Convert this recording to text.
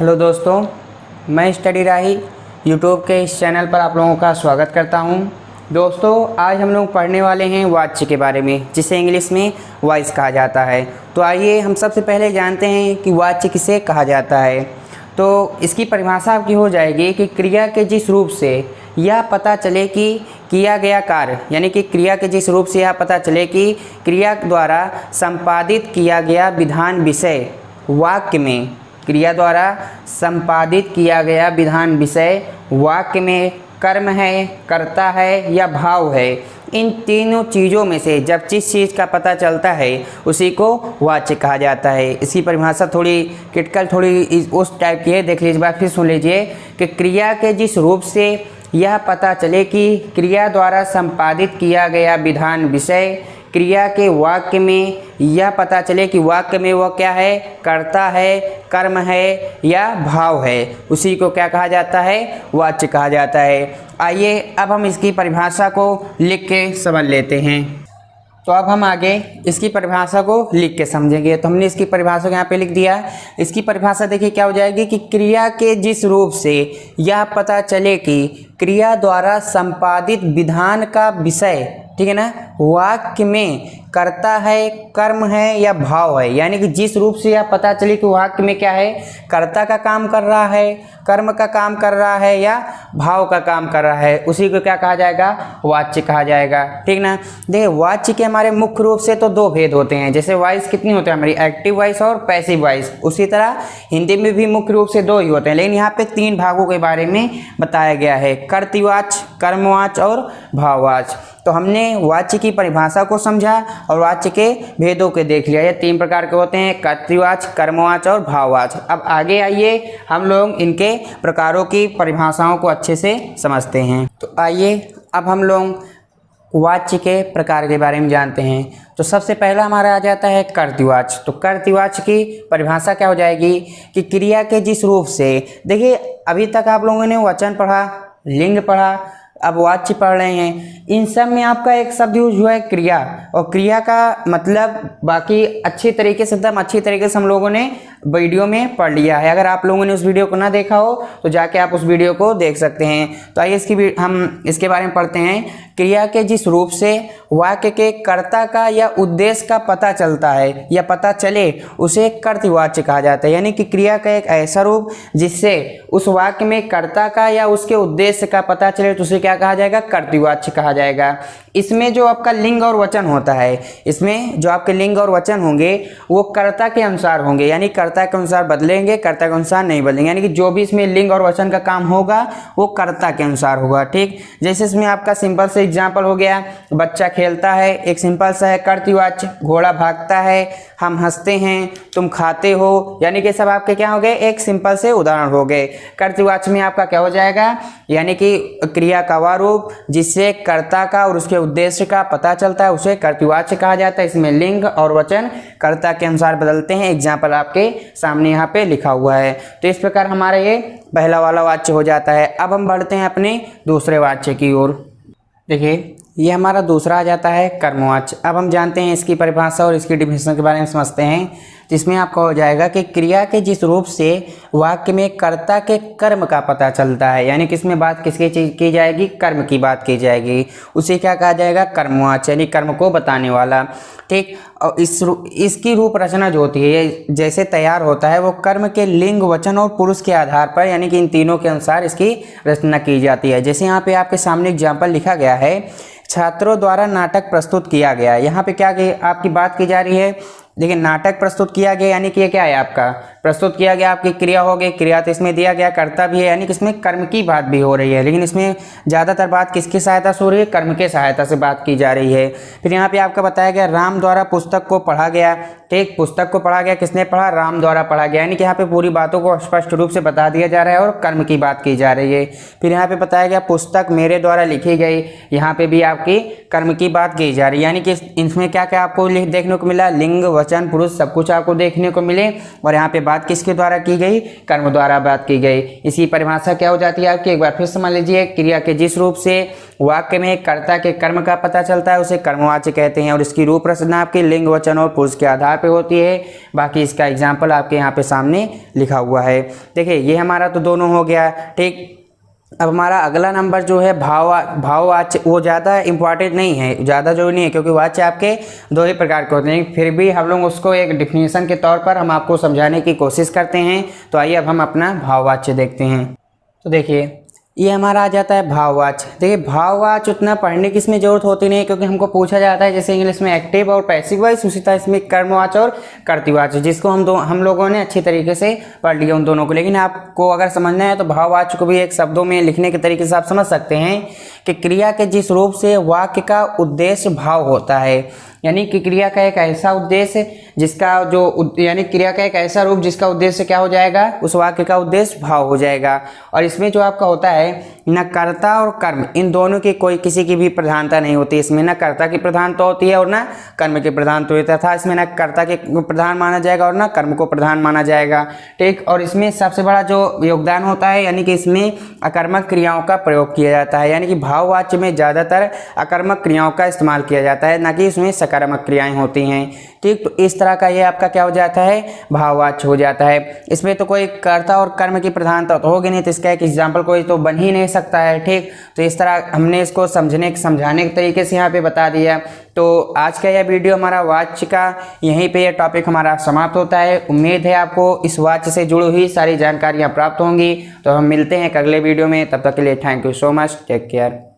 Hello दोस्तों, मैं study राही YouTube के इस चैनल पर आप लोगों का स्वागत करता हूं। दोस्तों, आज हम लोग पढ़ने वाले हैं वाच्य के बारे में, जिसे इंग्लिश में वॉइस कहा जाता है। तो आइए हम सबसे पहले जानते हैं कि वाच्य किसे कहा जाता है। तो इसकी परिभाषा आपकी हो जाएगी कि क्रिया के जिस रूप से यह पता चले कि किया गया कार्य, यानी कि क्रिया के जिस रूप से यह पता चले कि क्रिया द्वारा संपादित किया गया विधान विषय वाक्य में, क्रिया द्वारा संपादित किया गया विधान विषय वाक्य में कर्म है, कर्ता है या भाव है। इन तीनों चीज़ों में से जब जिस चीज़ का पता चलता है उसी को वाच्य कहा जाता है। इसकी परिभाषा थोड़ी क्रिटिकल, थोड़ी उस टाइप की है, देख लीजिए, बात फिर सुन लीजिए कि क्रिया के जिस रूप से यह पता चले कि क्रिया द्वारा संपादित किया गया विधान विषय, क्रिया के वाक्य में यह पता चले कि वाक्य में वह क्या है, कर्ता है, कर्म है या भाव है, उसी को क्या कहा जाता है, वाच्य कहा जाता है। आइए अब हम इसकी परिभाषा को लिख के समझ लेते हैं। तो अब हम आगे इसकी परिभाषा को लिख के समझेंगे। तो हमने इसकी परिभाषा को यहाँ पे लिख दिया। इसकी परिभाषा देखिए क्या हो जाएगी कि क्रिया के जिस रूप से यह पता चले कि क्रिया द्वारा संपादित विधान का विषय, ठीक है ना, वाक्य में कर्ता है, कर्म है या भाव है, यानी कि जिस रूप से यह पता चले कि वाक्य में क्या है, कर्ता का काम कर रहा है, कर्म का काम कर रहा है या भाव का काम कर रहा है, उसी को क्या कहा जाएगा, वाच्य कहा जाएगा। ठीक ना। देखिए, वाच्य के हमारे मुख्य रूप से तो दो भेद होते हैं। जैसे वॉइस कितनी होती है हमारी, एक्टिव वॉइस और पैसिव वॉइस, उसी तरह हिंदी में भी मुख्य रूप से दो ही होते हैं, लेकिन यहाँ पे तीन भागों के बारे में बताया गया है, कर्तृवाच्य, कर्मवाच्य और भाववाच्य। तो हमने वाच्य की परिभाषा को समझा और वाच्य के भेदों के देख लिया। ये तीन प्रकार के होते हैं, कर्तृवाच्य, कर्मवाच्य और भाववाच्य। अब आगे आइए हम लोग इनके प्रकारों की परिभाषाओं को अच्छे से समझते हैं। तो आइए अब हम लोग वाच्य के प्रकार के बारे में जानते हैं। तो सबसे पहला हमारा आ जाता है कर्तृवाच्य। तो कर्तृवाच्य की परिभाषा क्या हो जाएगी कि क्रिया के जिस रूप से, देखिए अभी तक आप लोगों ने वचन पढ़ा, लिंग पढ़ा, अब वाच्य पढ़ रहे हैं। इन सब में आपका एक शब्द यूज हुआ है क्रिया, और क्रिया का मतलब बाकी अच्छी तरीके से, एकदम अच्छी तरीके से हम लोगों ने वीडियो में पढ़ लिया है। अगर आप लोगों ने उस वीडियो को ना देखा हो तो जाके आप उस वीडियो को देख सकते हैं। तो आइए हम इसके बारे में पढ़ते हैं। क्रिया के जिस रूप से वाक्य के कर्ता का या उद्देश्य का पता चलता है या पता चले उसे कर्तृवाच्य कहा जाता है। यानी कि क्रिया का एक ऐसा रूप जिससे उस वाक्य में कर्ता का या उसके उद्देश्य का पता चले तो उसे क्या कहा जाएगा, कर्तृवाच्य कहा जाएगा। इसमें जो आपका लिंग और वचन होता है, इसमें जो आपके लिंग और वचन होंगे वो कर्ता के अनुसार होंगे, यानी कर्ता के अनुसार बदलेंगे, कर्ता के अनुसार नहीं बदलेंगे। यानी कि जो भी इसमें लिंग और वचन का काम होगा वो कर्ता के अनुसार होगा। ठीक, जैसे इसमें आपका सिंपल से एग्जाम्पल हो गया, बच्चा खेलता है, एक सिंपल सा है कर्तृवाच्य, घोड़ा भागता है, हम हंसते हैं, तुम खाते हो, यानी कि सब आपके क्या हो गए, एक सिंपल से उदाहरण हो गए। कर्तृवाच्य में आपका क्या हो जाएगा, यानी कि क्रिया का वह रूप जिससे कर्ता का और उसके उद्देश्य का पता चलता है उसे कर्तृवाच्य कहा जाता है। इसमें लिंग और वचन कर्ता के अनुसार बदलते हैं। एग्जाम्पल आपके सामने यहाँ पे लिखा हुआ है। तो इस प्रकार हमारा ये पहला वाला वाच्य हो जाता है। अब हम बढ़ते हैं अपने दूसरे वाच्य की ओर। देखिए, ये हमारा दूसरा आ जाता है कर्मवाच्य। अब हम जानते हैं इसकी परिभाषा और इसकी डिफिनेशन के बारे में समझते हैं। जिसमें आपका हो जाएगा कि क्रिया के जिस रूप से वाक्य में कर्ता के कर्म का पता चलता है, यानी कि इसमें बात किसकी चीज की जाएगी, कर्म की बात की जाएगी, उसे क्या कहा जाएगा, कर्मवाच्य, यानी कर्म को बताने वाला। ठीक, और इसकी रूप रचना जो होती है, ये जैसे तैयार होता है वो कर्म के लिंग, वचन और पुरुष के आधार पर, यानी कि इन तीनों के अनुसार इसकी रचना की जाती है। जैसे यहाँ पे आपके सामने एग्जाम्पल लिखा गया है, छात्रों द्वारा नाटक प्रस्तुत किया गया। यहाँ पे क्या आपकी बात की जा रही है, देखिए नाटक प्रस्तुत किया गया, यानी कि ये क्या है, आपका प्रस्तुत किया गया, आपकी क्रिया हो गई, क्रिया तो इसमें दिया गया, कर्ता भी है, यानी कि इसमें कर्म की बात भी हो रही है, लेकिन इसमें ज़्यादातर बात किसकी सहायता से हो रही है, कर्म के सहायता से बात की जा रही है। फिर यहाँ पे आपका बताया गया राम द्वारा पुस्तक को पढ़ा गया। ठीक, पुस्तक को पढ़ा गया, किसने पढ़ा, राम द्वारा पढ़ा गया, यानी कि यहाँ पे पूरी बातों को स्पष्ट रूप से बता दिया जा रहा है और कर्म की बात की जा रही है। फिर यहाँ पे बताया गया पुस्तक मेरे द्वारा लिखी गई, यहाँ पे भी आपकी कर्म की बात की जा रही है, यानी कि इसमें क्या क्या आपको देखने को मिला, लिंग, वचन, पुरुष सब कुछ आपको देखने को मिले। और यहाँ पे बात किसके द्वारा की गई, कर्म द्वारा बात की गई। इसी परिभाषा क्या हो जाती है आपकी, एक बार फिर समझ लीजिए, क्रिया के जिस रूप से वाक्य में कर्ता के कर्म का पता चलता है उसे कर्मवाच्य कहते हैं, और इसकी रूप रचना आपकी लिंग, वचन और पुरुष के आधार पर होती है। बाकी इसका एग्जाम्पल आपके यहाँ पे सामने लिखा हुआ है। देखिए ये हमारा तो दोनों हो गया, ठीक। अब हमारा अगला नंबर जो है भाववाच्य, वो ज़्यादा इंपॉर्टेंट नहीं है, ज़्यादा जरूरी नहीं है, क्योंकि वाच्य आपके दो ही प्रकार के होते हैं, फिर भी हम लोग उसको एक डिफिनीशन के तौर पर हम आपको समझाने की कोशिश करते हैं। तो आइए अब हम अपना भाववाच्य देखते हैं। तो देखिए ये हमारा आ जाता है भाववाच्य। देखिए भाववाच्य उतना पढ़ने की इसमें जरूरत होती नहीं, क्योंकि हमको पूछा जाता है जैसे इंग्लिश में एक्टिव और पैसिव वॉइस, उसी तरह इसमें कर्मवाच्य और कर्तृवाच्य, जिसको हम लोगों ने अच्छी तरीके से पढ़ लिया उन दोनों को। लेकिन आपको अगर समझना है तो भाववाच्य को भी एक शब्दों में लिखने के तरीके से आप समझ सकते हैं कि क्रिया के जिस रूप से वाक्य का उद्देश्य भाव होता है, यानी कि क्रिया का एक ऐसा उद्देश्य जिसका जो यानी क्रिया का एक ऐसा रूप जिसका उद्देश्य क्या हो जाएगा, उस वाक्य का उद्देश्य भाव हो जाएगा। और इसमें जो आपका होता है न कर्ता और कर्म, इन दोनों की कोई किसी की भी प्रधानता नहीं होती। इसमें न कर्ता की प्रधानता होती है और न कर्म की प्रधानता होती है, तथा इसमें न कर्ता के प्रधान माना जाएगा और न कर्म को प्रधान माना जाएगा, ठीक। और इसमें सबसे बड़ा जो योगदान होता है, यानी कि इसमें अकर्मक क्रियाओं का प्रयोग किया जाता है, यानी कि भाववाच्य में ज़्यादातर अकर्मक क्रियाओं का इस्तेमाल किया जाता है, ना कि इसमें सकारात्मक क्रियाएं होती हैं, ठीक। तो इस तरह का ये आपका क्या हो जाता है, भाववाच्य हो जाता है। इसमें तो कोई कर्ता और कर्म की प्रधानता तो होगी नहीं, तो इसका एक एग्जाम्पल कोई तो बन ही नहीं सकता है, ठीक। तो इस तरह हमने इसको समझाने के तरीके से यहाँ पे बता दिया। तो आज का यह वीडियो हमारा वाच्य का यहीं पे यह टॉपिक हमारा समाप्त होता है। उम्मीद है आपको इस वाच्य से जुड़ी हुई सारी जानकारियाँ प्राप्त होंगी। तो हम मिलते हैं अगले वीडियो में, तब तक के लिए thank you so much, take care.